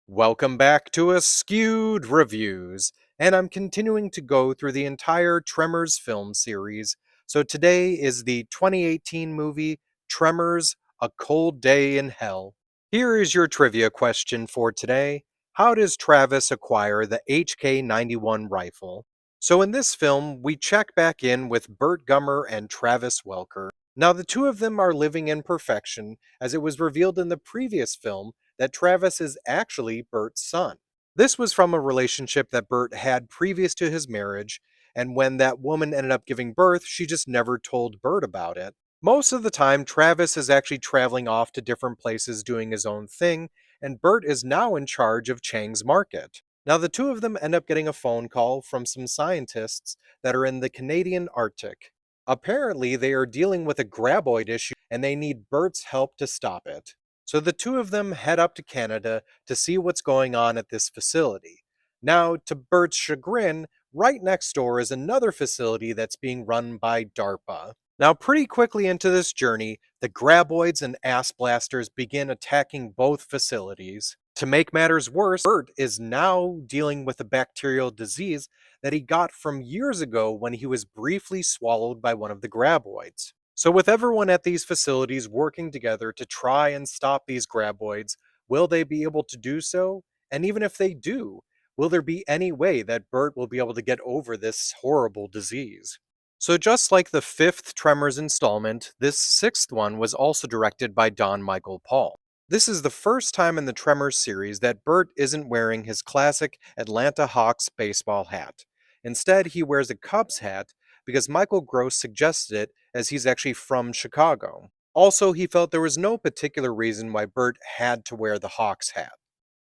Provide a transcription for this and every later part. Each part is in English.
Welcome back to Askewed Reviews, and I'm continuing to go through the entire Tremors film series. So today is the 2018 movie Tremors: A Cold Day in Hell. Here is your trivia question for today. How does Travis acquire the HK-91 rifle? So in this film, we check back in with Burt Gummer and Travis Welker. Now the two of them are living in perfection, as it was revealed in the previous film that Travis is actually Bert's son. This was from a relationship that Bert had previous to his marriage, and when that woman ended up giving birth, she just never told Bert about it. Most of the time, Travis is actually traveling off to different places doing his own thing, and Bert is now in charge of Chang's Market. Now, the two of them end up getting a phone call from some scientists that are in the Canadian Arctic. Apparently, they are dealing with a graboid issue and they need Bert's help to stop it. So the two of them head up to Canada to see what's going on at this facility. Now, to Bert's chagrin, right next door is another facility that's being run by DARPA. Now, pretty quickly into this journey, the graboids and ass blasters begin attacking both facilities. To make matters worse, Bert is now dealing with a bacterial disease that he got from years ago when he was briefly swallowed by one of the graboids. So, with everyone at these facilities working together to try and stop these graboids, will they be able to do so? And even if they do, will there be any way that Bert will be able to get over this horrible disease? So, just like the fifth Tremors installment, this sixth one was also directed by Don Michael Paul. This is the first time in the Tremors series that Bert isn't wearing his classic Atlanta Hawks baseball hat. Instead, he wears a Cubs hat because Michael Gross suggested it as he's actually from Chicago. Also, he felt there was no particular reason why Bert had to wear the Hawks hat.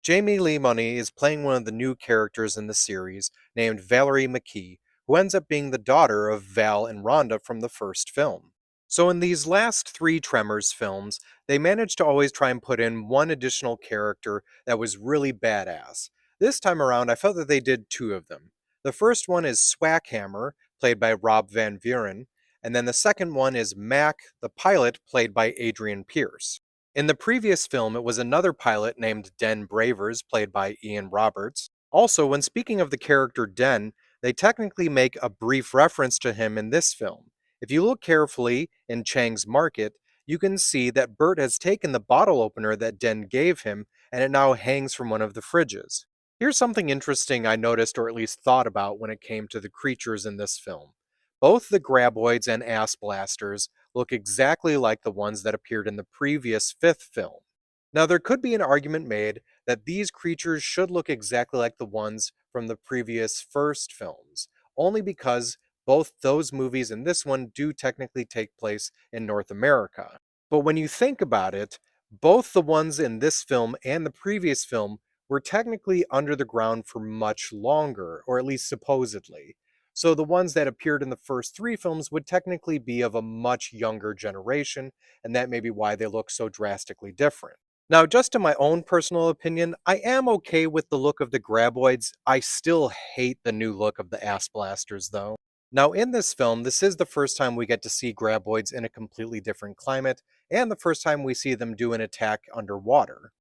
Jamie Lee Money is playing one of the new characters in the series, named Valerie McKee, who ends up being the daughter of Val and Rhonda from the first film. So in these last three Tremors films, they managed to always try and put in one additional character that was really badass. This time around, I felt that they did two of them. The first one is Swackhammer, played by Rob Van Vuren, and then the second one is Mac, the pilot, played by Adrian Pierce. In the previous film, it was another pilot named Den Bravers, played by Ian Roberts. Also, when speaking of the character Den, they technically make a brief reference to him in this film. If you look carefully in Chang's Market, you can see that Bert has taken the bottle opener that Den gave him, and it now hangs from one of the fridges. Here's something interesting I noticed or at least thought about when it came to the creatures in this film. Both the graboids and ass blasters look exactly like the ones that appeared in the previous fifth film. Now, there could be an argument made that these creatures should look exactly like the ones from the previous first films, only because both those movies and this one do technically take place in North America. But when you think about it, both the ones in this film and the previous film were technically under the ground for much longer, or at least supposedly. So the ones that appeared in the first three films would technically be of a much younger generation, and that may be why they look so drastically different. Now, just in my own personal opinion, I am okay with the look of the graboids. I still hate the new look of the ass blasters, though. Now, in this film, this is the first time we get to see graboids in a completely different climate, and the first time we see them do an attack underwater.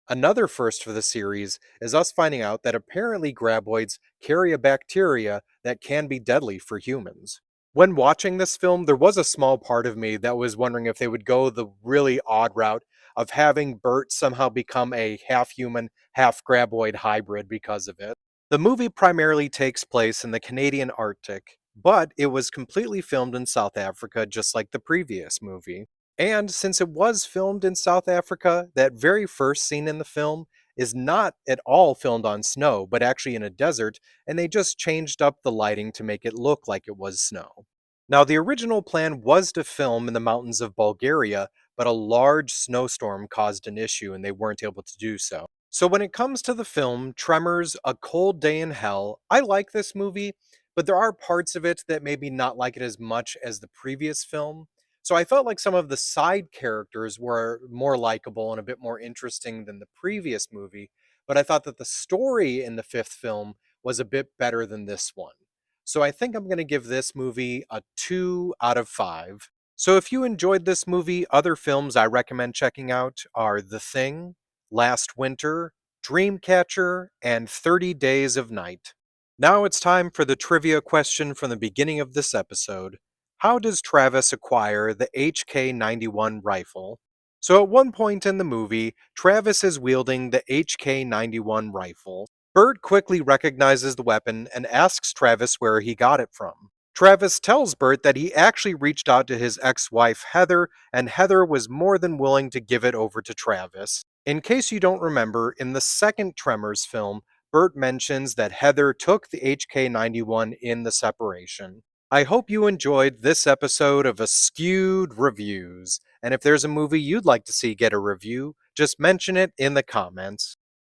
Another first for the series is us finding out that apparently graboids carry a bacteria that can be deadly for humans. When watching this film, there was a small part of me that was wondering if they would go the really odd route of having Bert somehow become a half human, half graboid hybrid because of it. The movie primarily takes place in the Canadian Arctic, but it was completely filmed in South Africa just like the previous movie. And since it was filmed in South Africa, that very first scene in the film is not at all filmed on snow, but actually in a desert, and they just changed up the lighting to make it look like it was snow. Now, the original plan was to film in the mountains of Bulgaria, but a large snowstorm caused an issue and they weren't able to do so. So, when it comes to the film Tremors: A Cold Day in Hell, I like this movie, but there are parts of it that maybe not like it as much as the previous film. So I felt like some of the side characters were more likable and a bit more interesting than the previous movie, but I thought that the story in the fifth film was a bit better than this one. So I think I'm going to give this movie a 2 out of 5. So if you enjoyed this movie, other films I recommend checking out are The Thing, Last Winter, Dreamcatcher, and 30 Days of Night. Now it's time for the trivia question from the beginning of this episode. How does Travis acquire the HK-91 rifle? So at one point in the movie, Travis is wielding the HK-91 rifle. Bert quickly recognizes the weapon and asks Travis where he got it from. Travis tells Bert that he actually reached out to his ex-wife Heather, and Heather was more than willing to give it over to Travis. In case you don't remember, in the second Tremors film, Bert mentions that Heather took the HK-91 in the separation. I hope you enjoyed this episode of Askewed Reviews, and if there's a movie you'd like to see get a review, just mention it in the comments.